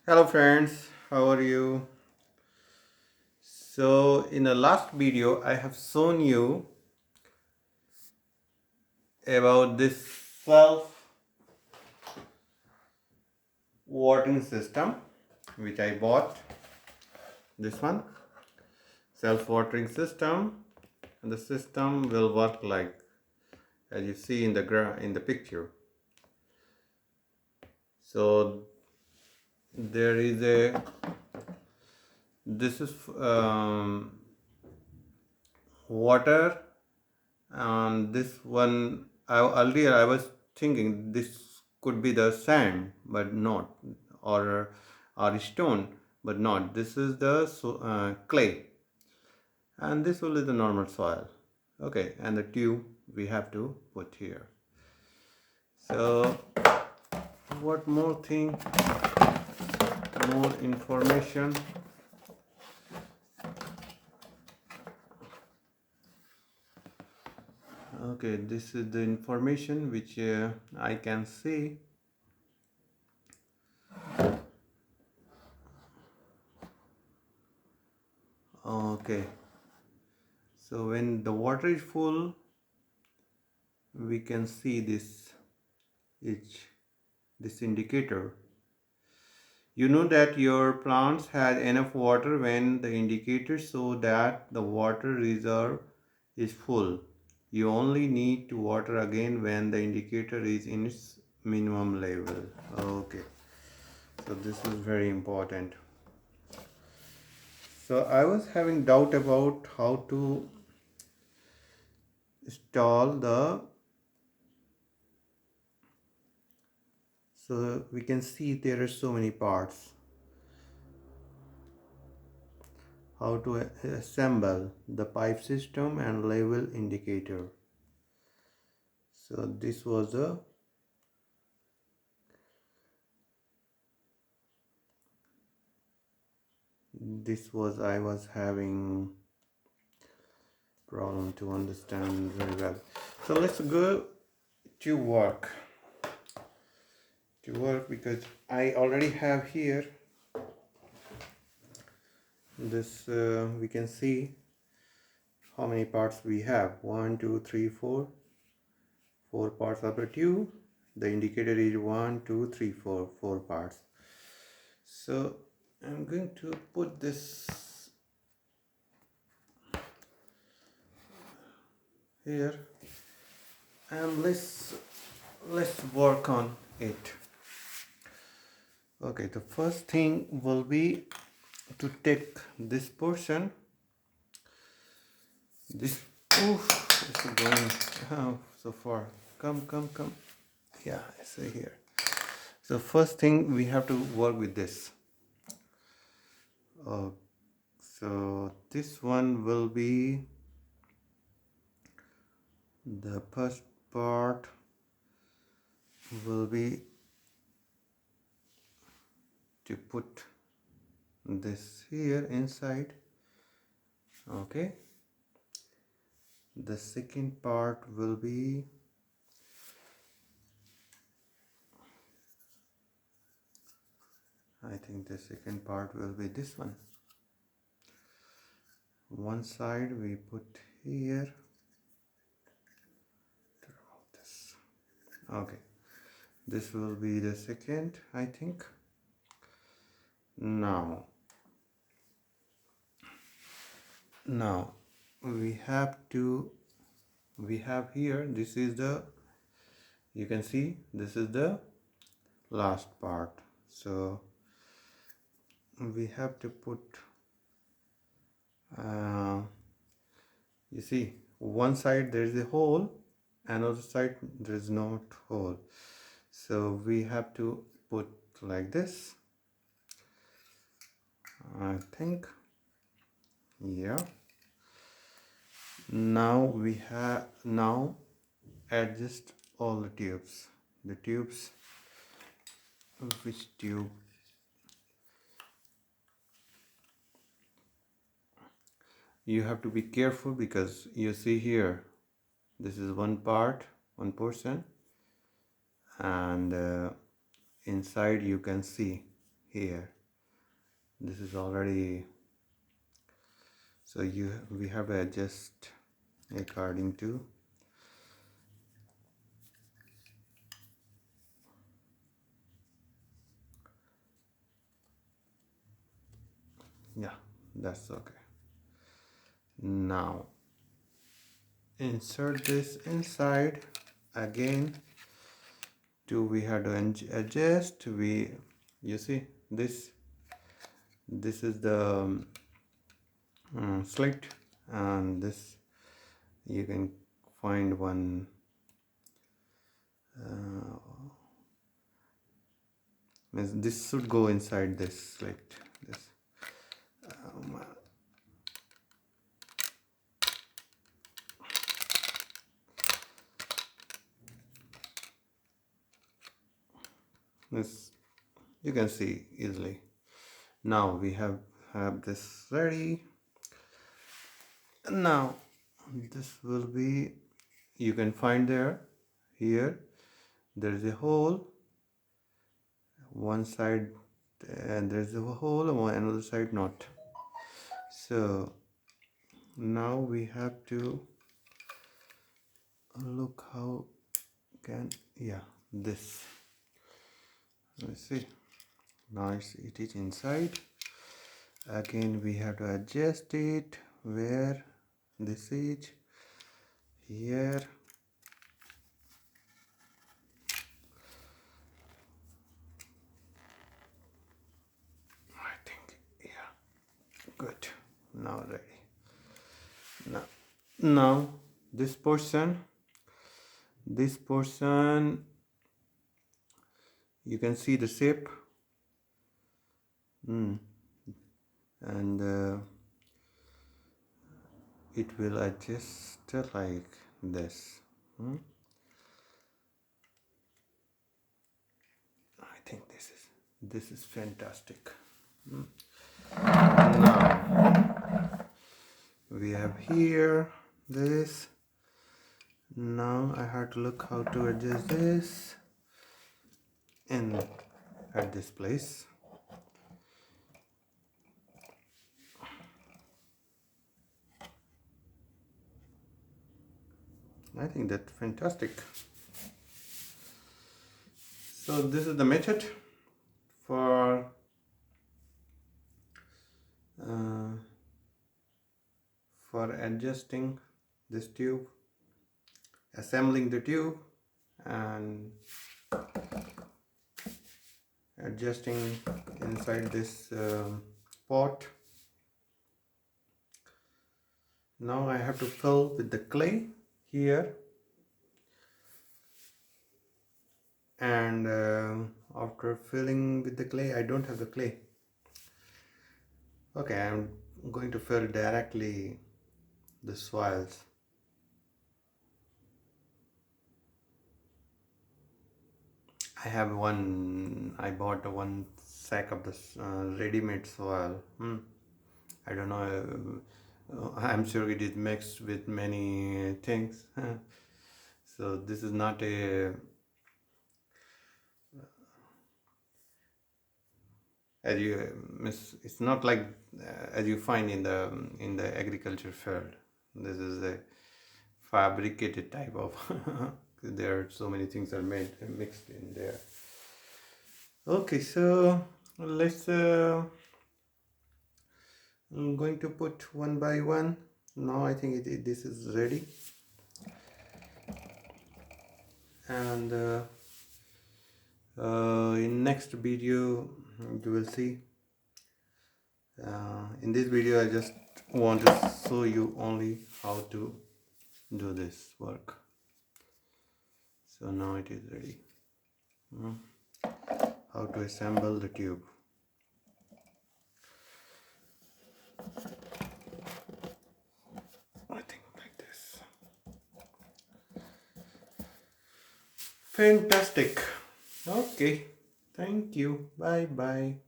Hello friends, how are you? So in the last video I have shown you about this self watering system which I bought, this one, self watering system, and the system will work like as you see in the picture. So there is a this is water, and this one earlier I was thinking this could be the sand but not, or stone but not. This is the clay, and this will be the normal soil. Okay, and the tube we have to put here. So what more thing, more information. Okay, this is the information which I can see. Okay, so when the water is full, we can see each this indicator. You know that your plants had enough water when the indicator show that the water reserve is full. You only need to water again when the indicator is in its minimum level. Okay, so this is very important. So I was having doubt about how to install the, so we can see there are so many parts. How to assemble the pipe system and level indicator. So this was a I was having problem to understand very well. So let's go to work because I already have here this we can see how many parts we have. 1 2 3 4 parts of the tube. The indicator is 1 2 3 4 parts. So I'm going to put this here and let's work on it. Okay, the first thing will be to take this portion. This, oof, this is going so far. Come. Yeah, I see here. So first thing we have to work with this. So this one will be the first part will be to put this here inside. Okay, the second part will be I think the second part will be this one. One side we put here. This. Okay, this will be the second, I think. Now we have here, this is the, you can see this is the last part. So we have to put you see one side there is a hole, another side there is not hole, so we have to put like this, I think. Yeah, now we have adjust all the tubes, which tube. You have to be careful because you see here this is one portion, and inside you can see here This is already, so we have to adjust according to. Yeah, that's okay. Now insert this inside again. We have to adjust. You see this is the slit, and this you can find one this should go inside this slit. This um, this you can see easily. Now we have this ready. Now this will be, you can find here there is a hole one side, and there's a hole on another side not. So now we have to look how can, yeah, this, let's see. Now it is inside. Again we have to adjust it where this is here. I think, yeah, good. Now ready. Now this portion you can see the shape, and it will adjust like this. I think this is fantastic. Now we have here this. Now I have to look how to adjust this in at this place. I think that's fantastic. So this is the method for adjusting this tube, assembling the tube, and adjusting inside this pot. Now I have to fill with the clay here, and after filling with the clay, I don't have the clay. Okay, I'm going to fill directly the soils. I bought one sack of this ready-made soil. I don't know, I'm sure it is mixed with many things. So this is not a, it's not like as you find in the agriculture field. This is a fabricated type of there are so many things are mixed in there. Okay, so let's I'm going to put one by one. Now I think this is ready, and in next video you will see. In this video I just want to show you only how to do this work. So now it is ready. How to assemble the tube. I think like this. Fantastic. Okay, thank you. Bye bye.